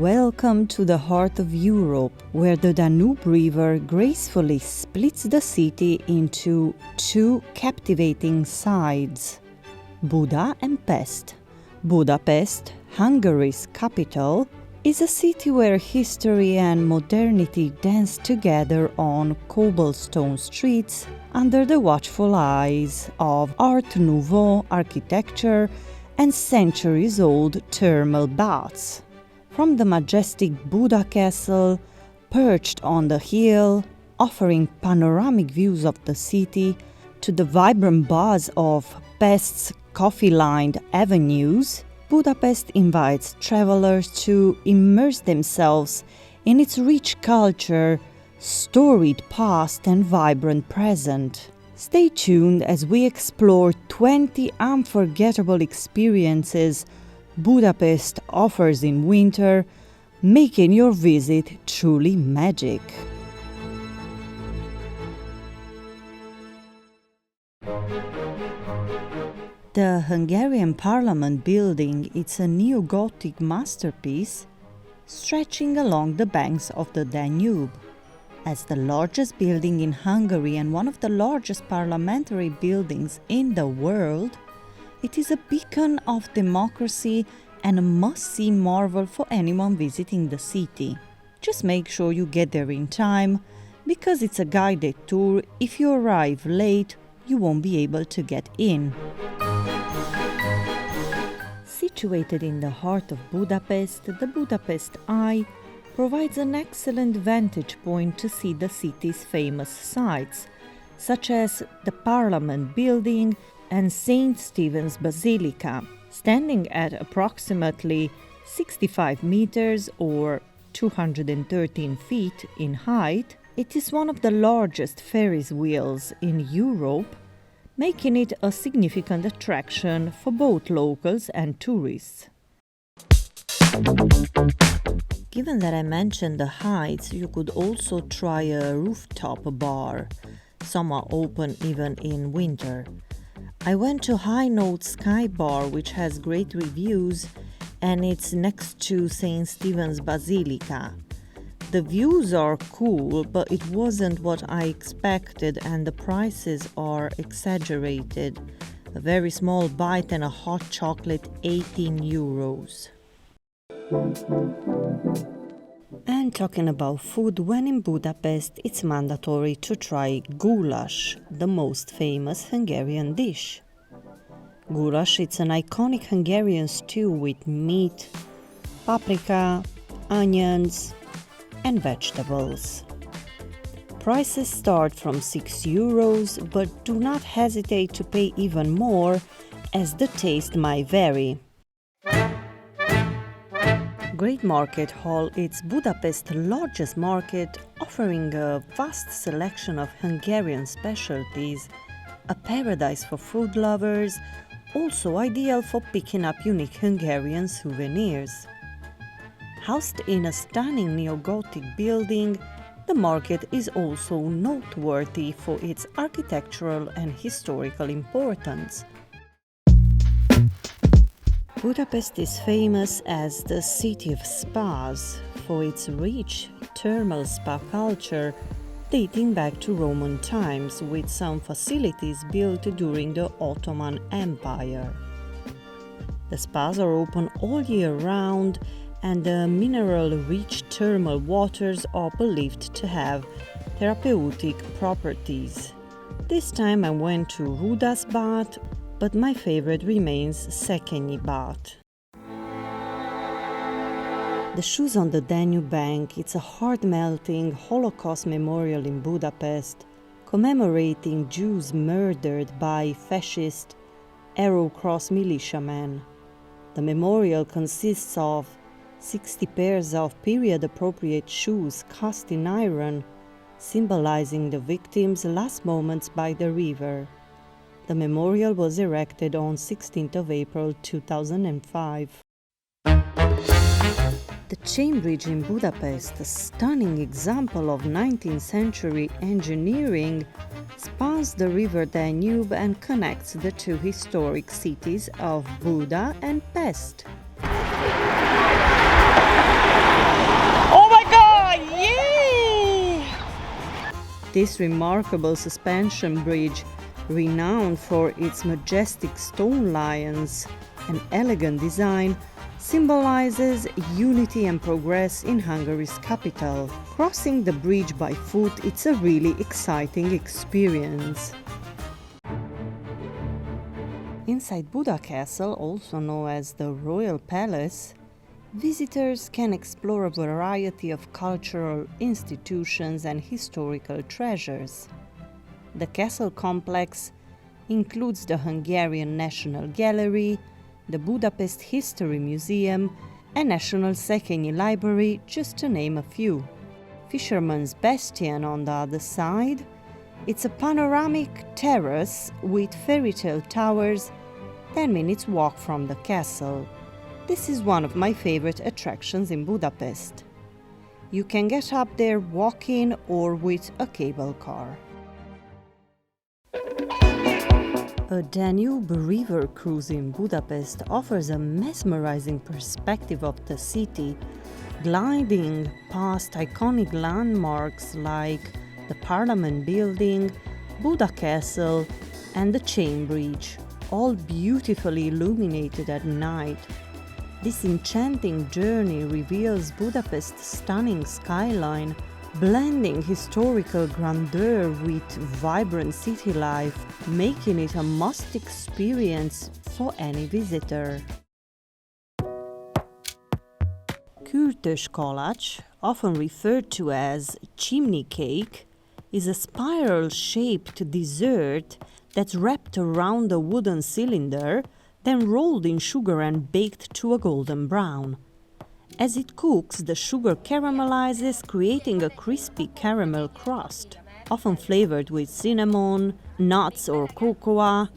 welcome to the heart of Europe, where the Danube River gracefully splits the city into two captivating sides, Buda and Pest. Budapest, Hungary's capital, is a city where history and modernity dance together on cobblestone streets under the watchful eyes of Art Nouveau architecture and centuries-old thermal baths. From the majestic Buda Castle, perched on the hill, offering panoramic views of the city, to the vibrant buzz of Pest's coffee-lined avenues, Budapest invites travelers to immerse themselves in its rich culture, storied past and vibrant present. Stay tuned as we explore 20 unforgettable experiences Budapest offers in winter, making your visit truly magic. The Hungarian Parliament building is a neo-Gothic masterpiece stretching along the banks of the Danube. As the largest building in Hungary and one of the largest parliamentary buildings in the world, it is a beacon of democracy and a must-see marvel for anyone visiting the city. Just make sure you get there in time, because it's a guided tour. If you arrive late, you won't be able to get in. Situated in the heart of Budapest, the Budapest Eye provides an excellent vantage point to see the city's famous sites, such as the Parliament Building and St. Stephens Basilica. Standing at approximately 65 meters or 213 feet in height, it is one of the largest Ferris wheels in Europe, making it a significant attraction for both locals and tourists. Given that I mentioned the heights, you could also try a rooftop bar. Some are open even in winter. I went to High Note Sky Bar, which has great reviews, and it's next to St. Stephens Basilica. The views are cool, but it wasn't what I expected, and the prices are exaggerated. A very small bite and a hot chocolate, 18 euros. And talking about food, when in Budapest, it's mandatory to try Goulash, the most famous Hungarian dish. Goulash is an iconic Hungarian stew with meat, paprika, onions, and vegetables. Prices start from 6 euros, but do not hesitate to pay even more, as the taste might vary. Great Market Hall is Budapest's largest market, offering a vast selection of Hungarian specialties, a paradise for food lovers, also ideal for picking up unique Hungarian souvenirs. Housed in a stunning neo-Gothic building, the market is also noteworthy for its architectural and historical importance. Budapest is famous as the city of spas for its rich thermal spa culture dating back to Roman times, with some facilities built during the Ottoman Empire. The spas are open all year round, and the mineral-rich thermal waters are believed to have therapeutic properties. This time I went to Rudas Baths, but my favorite remains Székely Bath. The Shoes on the Danube bank, it's a heart-melting Holocaust memorial in Budapest, commemorating Jews murdered by fascist Arrow Cross militiamen. The memorial consists of 60 pairs of period-appropriate shoes cast in iron, symbolizing the victims' last moments by the river. The memorial was erected on 16th of April 2005. The Chain Bridge in Budapest, a stunning example of 19th century engineering, spans the river Danube and connects the two historic cities of Buda and Pest. This remarkable suspension bridge, renowned for its majestic stone lions and elegant design, symbolizes unity and progress in Hungary's capital. Crossing the bridge by foot, it's a really exciting experience. Inside Buda Castle, also known as the Royal Palace, visitors can explore a variety of cultural institutions and historical treasures. The castle complex includes the Hungarian National Gallery, the Budapest History Museum, and National Székhenyi Library, just to name a few. Fisherman's Bastion on the other side, it's a panoramic terrace with fairy tale towers, 10 minutes walk from the castle. This is one of my favorite attractions in Budapest. You can get up there walking or with a cable car. A Danube River cruise in Budapest offers a mesmerizing perspective of the city, gliding past iconic landmarks like the Parliament Building, Buda Castle, and the Chain Bridge, all beautifully illuminated at night. This enchanting journey reveals Budapest's stunning skyline, blending historical grandeur with vibrant city life, making it a must experience for any visitor. Kürtös Goulash, often referred to as Chimney Cake, is a spiral-shaped dessert that's wrapped around a wooden cylinder, then rolled in sugar and baked to a golden brown. As it cooks, the sugar caramelizes, creating a crispy caramel crust, often flavored with cinnamon, nuts or cocoa.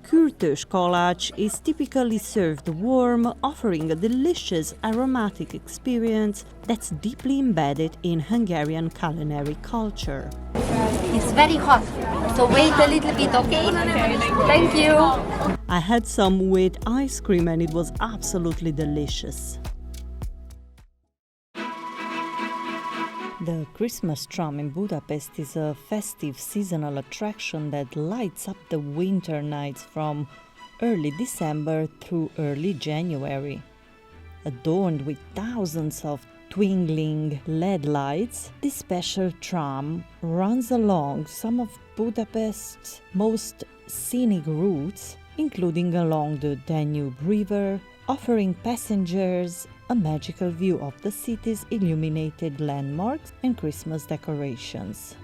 Kürtös Goulash is typically served warm, offering a delicious aromatic experience that's deeply embedded in Hungarian culinary culture. It's very hot, so wait a little bit, okay? Thank you. I had some with ice cream and it was absolutely delicious. The Christmas Trum in Budapest is a festive seasonal attraction that lights up the winter nights from early December through early January. Adorned with thousands of twinkling LED lights, this special tram runs along some of Budapest's most scenic routes, including along the Danube River, offering passengers a magical view of the city's illuminated landmarks and Christmas decorations.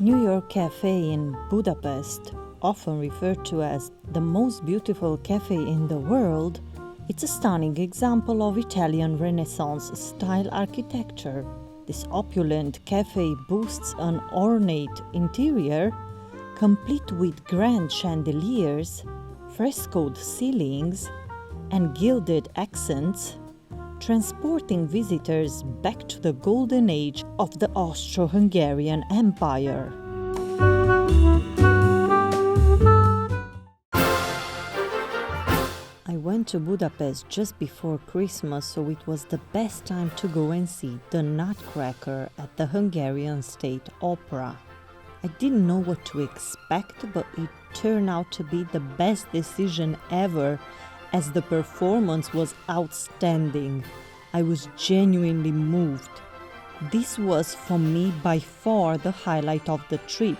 New York Café in Budapest, often referred to as the most beautiful cafe in the world, it's a stunning example of Italian Renaissance-style architecture. This opulent cafe boasts an ornate interior, complete with grand chandeliers, frescoed ceilings, and gilded accents, transporting visitors back to the golden age of the Austro-Hungarian Empire. I went to Budapest just before Christmas, so it was the best time to go and see the Nutcracker at the Hungarian State Opera. I didn't know what to expect, but it turned out to be the best decision ever, as the performance was outstanding. I was genuinely moved. This was for me by far the highlight of the trip.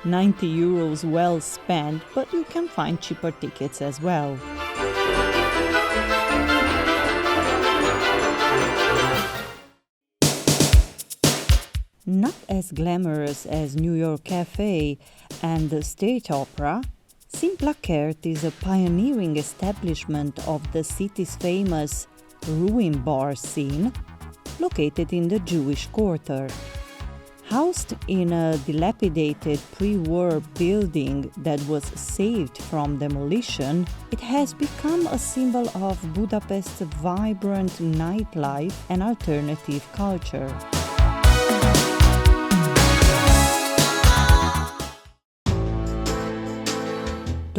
90 euros well spent, but you can find cheaper tickets as well. Not as glamorous as New York Café and the State Opera, Simplakert is a pioneering establishment of the city's famous ruin bar scene, located in the Jewish Quarter. Housed in a dilapidated pre-war building that was saved from demolition, it has become a symbol of Budapest's vibrant nightlife and alternative culture.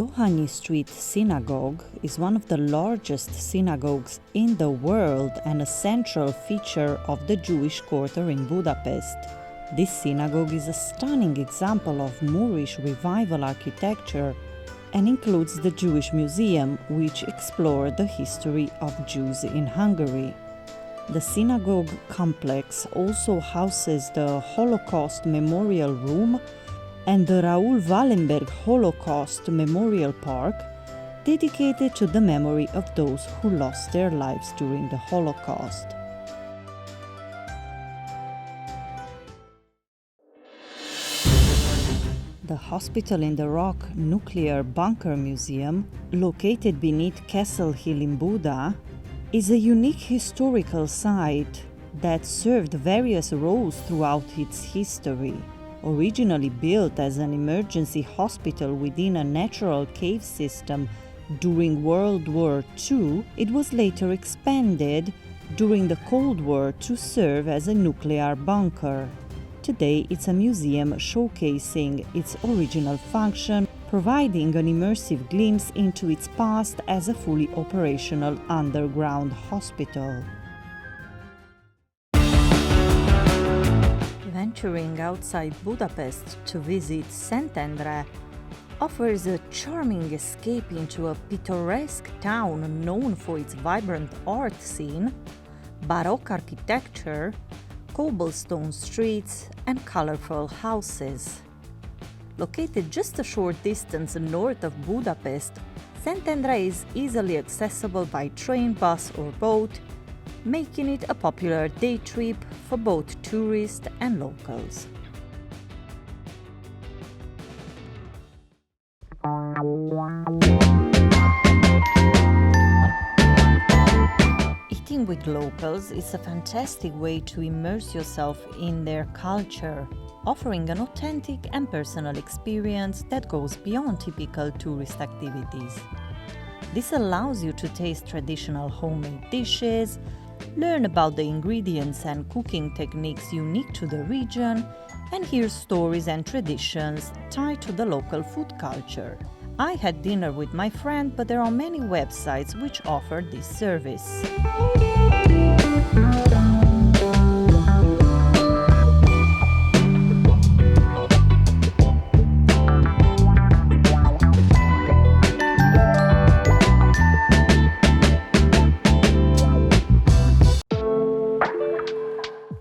Dohányi Street Synagogue is one of the largest synagogues in the world and a central feature of the Jewish quarter in Budapest. This synagogue is a stunning example of Moorish revival architecture and includes the Jewish Museum, which explored the history of Jews in Hungary. The synagogue complex also houses the Holocaust Memorial Room and the Raoul Wallenberg Holocaust Memorial Park, dedicated to the memory of those who lost their lives during the Holocaust. The Hospital in the Rock Nuclear Bunker Museum, located beneath Castle Hill in Buda, is a unique historical site that served various roles throughout its history. Originally built as an emergency hospital within a natural cave system during World War II, it was later expanded during the Cold War to serve as a nuclear bunker. Today, it's a museum showcasing its original function, providing an immersive glimpse into its past as a fully operational underground hospital. Venturing outside Budapest to visit Szentendre offers a charming escape into a picturesque town known for its vibrant art scene, Baroque architecture, cobblestone streets, and colorful houses. Located just a short distance north of Budapest, Szentendre is easily accessible by train, bus, or boat, making it a popular day trip for both tourists and locals. Eating with locals is a fantastic way to immerse yourself in their culture, offering an authentic and personal experience that goes beyond typical tourist activities. This allows you to taste traditional homemade dishes, learn about the ingredients and cooking techniques unique to the region, and hear stories and traditions tied to the local food culture. I had dinner with my friend, but there are many websites which offer this service.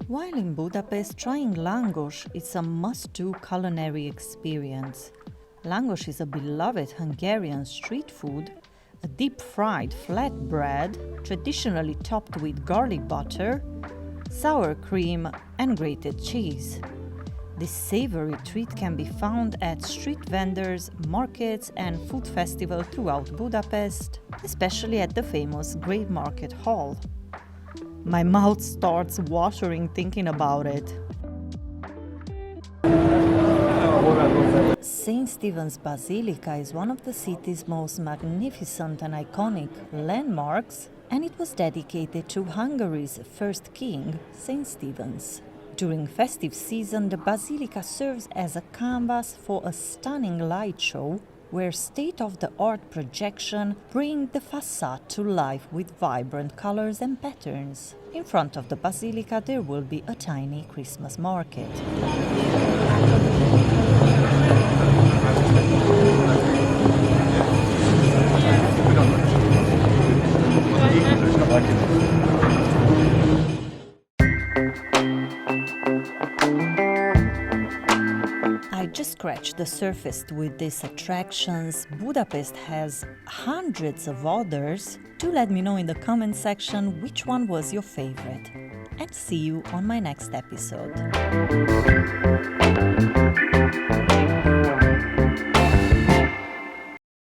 While in Budapest, trying lángos is a must-do culinary experience. Lángos is a beloved Hungarian street food, a deep-fried flat bread traditionally topped with garlic butter, sour cream, and grated cheese. This savory treat can be found at street vendors, markets, and food festivals throughout Budapest, especially at the famous Great Market Hall. My mouth starts watering thinking about it. St. Stephens Basilica is one of the city's most magnificent and iconic landmarks, and it was dedicated to Hungary's first king, St. Stephens. During festive season, the basilica serves as a canvas for a stunning light show where state-of-the-art projection bring the facade to life with vibrant colors and patterns. In front of the basilica there will be a tiny Christmas market. I just scratched the surface with these attractions. Budapest has hundreds of others. Do let me know in the comment section which one was your favorite. And see you on my next episode.